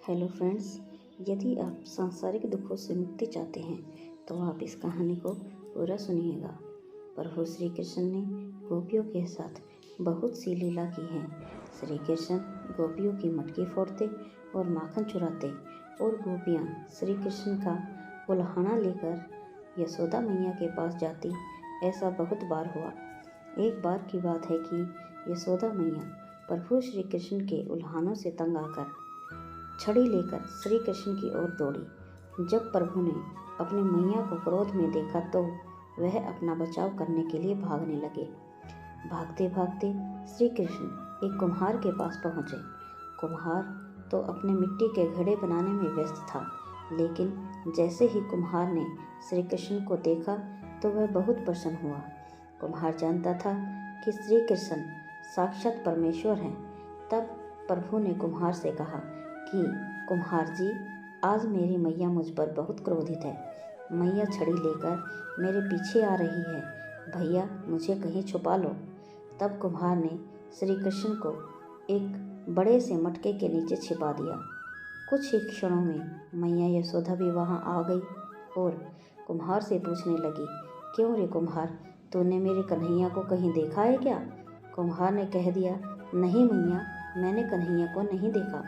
Hello friends, यदि आप सांसारिक दुखों से मुक्ति चाहते हैं तो आप इस कहानी को पूरा सुनिएगा। प्रभु श्री कृष्ण ने गोपियों के साथ बहुत सी लीला की हैं। श्री कृष्ण गोपियों की मटकी फोड़ते और माखन चुराते और गोपियाँ श्री कृष्ण का उल्हाना लेकर यशोदा मैया के पास जाती। ऐसा बहुत बार हुआ। एक बार की बात है कि यशोदा मैया प्रभु श्री कृष्ण के उल्हानों से तंग आकर छड़ी लेकर श्री कृष्ण की ओर दौड़ी। जब प्रभु ने अपनी मैया को क्रोध में देखा तो वह अपना बचाव करने के लिए भागने लगे। भागते भागते श्री कृष्ण एक कुम्हार के पास पहुँचे। कुम्हार तो अपने मिट्टी के घड़े बनाने में व्यस्त था, लेकिन जैसे ही कुम्हार ने श्री कृष्ण को देखा तो वह बहुत प्रसन्न हुआ। कुम्हार जानता था कि श्री कृष्ण साक्षात परमेश्वर हैं। तब प्रभु ने कुम्हार से कहा कि कुम्हार जी, आज मेरी मैया मुझ पर बहुत क्रोधित है। मैया छड़ी लेकर मेरे पीछे आ रही है। भैया, मुझे कहीं छुपा लो। तब कुम्हार ने श्री कृष्ण को एक बड़े से मटके के नीचे छिपा दिया। कुछ ही क्षणों में मैया यशोदा भी वहां आ गई और कुम्हार से पूछने लगी, क्यों रे कुम्हार, तूने मेरे कन्हैया को कहीं देखा है क्या? कुम्हार ने कह दिया, नहीं मैया, मैंने कन्हैया को नहीं देखा।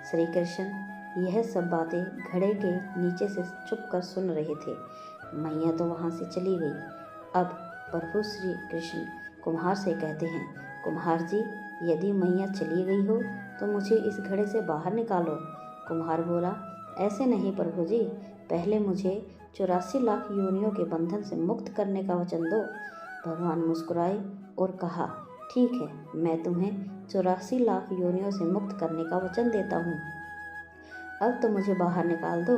श्री कृष्ण यह सब बातें घड़े के नीचे से छुपकर सुन रहे थे। मैया तो वहाँ से चली गई। अब प्रभु श्री कृष्ण कुम्हार से कहते हैं, कुम्हार जी, यदि मैया चली गई हो तो मुझे इस घड़े से बाहर निकालो। कुम्हार बोला, ऐसे नहीं प्रभु जी, पहले मुझे 84 लाख योनियों के बंधन से मुक्त करने का वचन दो। भगवान मुस्कुराए और कहा, ठीक है, मैं तुम्हें 84 लाख योनियों से मुक्त करने का वचन देता हूँ। अब तो मुझे बाहर निकाल दो।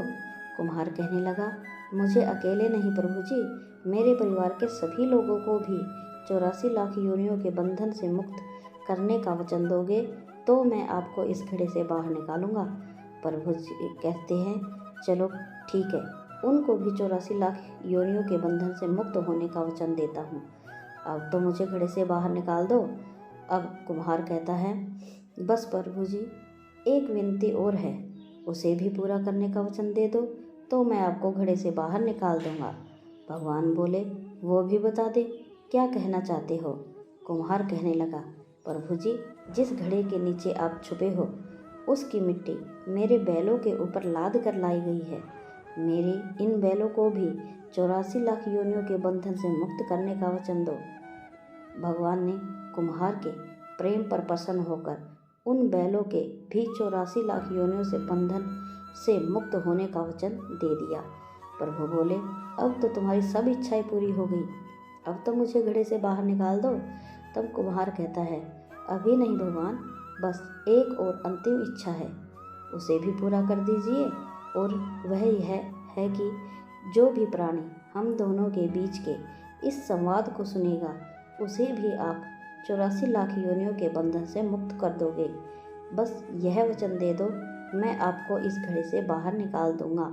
कुम्हार कहने लगा, मुझे अकेले नहीं प्रभु जी, मेरे परिवार के सभी लोगों को भी 84 लाख योनियों के बंधन से मुक्त करने का वचन दोगे तो मैं आपको इस घड़े से बाहर निकालूंगा। प्रभु जी कहते हैं, चलो ठीक है, उनको भी 84 लाख योनियों के बंधन से मुक्त होने का वचन देता हूँ। अब तो मुझे घड़े से बाहर निकाल दो। अब कुम्हार कहता है, बस प्रभु जी, एक विनती और है, उसे भी पूरा करने का वचन दे दो तो मैं आपको घड़े से बाहर निकाल दूंगा। भगवान बोले, वो भी बता दे, क्या कहना चाहते हो? कुम्हार कहने लगा, प्रभु जी, जिस घड़े के नीचे आप छुपे हो उसकी मिट्टी मेरे बैलों के ऊपर लाद कर लाई गई है। मेरे इन बैलों को भी 84 लाख योनियों के बंधन से मुक्त करने का वचन दो। भगवान ने कुम्हार के प्रेम पर प्रसन्न होकर उन बैलों के भी 84 लाख योनियों से बंधन से मुक्त होने का वचन दे दिया। प्रभु बोले, अब तो तुम्हारी सब इच्छाएं पूरी हो गई, अब तो मुझे घड़े से बाहर निकाल दो। तब कुम्हार कहता है, अभी नहीं भगवान, बस एक और अंतिम इच्छा है, उसे भी पूरा कर दीजिए। और वह यह है कि जो भी प्राणी हम दोनों के बीच के इस संवाद को सुनेगा उसे भी आप 84 लाख योनियों के बंधन से मुक्त कर दोगे। बस यह वचन दे दो, मैं आपको इस घड़े से बाहर निकाल दूंगा।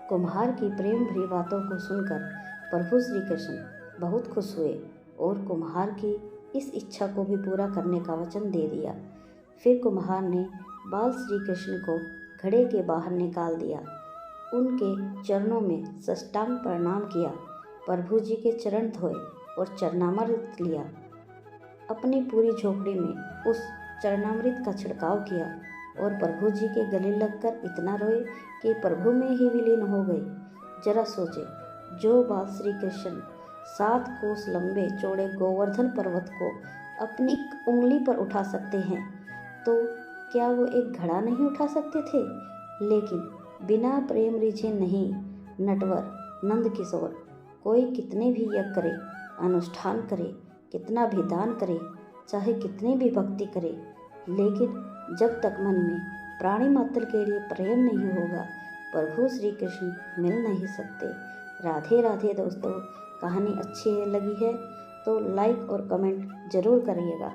कुम्हार की प्रेम भरी बातों को सुनकर प्रभु श्री कृष्ण बहुत खुश हुए और कुम्हार की इस इच्छा को भी पूरा करने का वचन दे दिया। फिर कुम्हार ने बाल श्री कृष्ण को घड़े के बाहर निकाल दिया, उनके चरणों में साष्टांग प्रणाम किया, प्रभु जी के चरण धोए और चरणामृत लिया। अपनी पूरी झोपड़ी में उस चरणामृत का छिड़काव किया और प्रभु जी के गले लगकर इतना रोए कि प्रभु में ही विलीन हो गए। जरा सोचे, जो बाल श्री कृष्ण 7 कोस लंबे चौड़े गोवर्धन पर्वत को अपनी एक उंगली पर उठा सकते हैं, तो क्या वो एक घड़ा नहीं उठा सकते थे? लेकिन बिना प्रेम रिझे नहीं, नटवर नंद किशोर कोई कितने भी यज्ञ करे, अनुष्ठान करे, कितना भी दान करे, चाहे कितनी भी भक्ति करे, लेकिन जब तक मन में प्राणी मात्र के लिए प्रेम नहीं होगा, प्रभु श्री कृष्ण मिल नहीं सकते। राधे राधे दोस्तों, कहानी अच्छी लगी है तो लाइक और कमेंट जरूर करिएगा।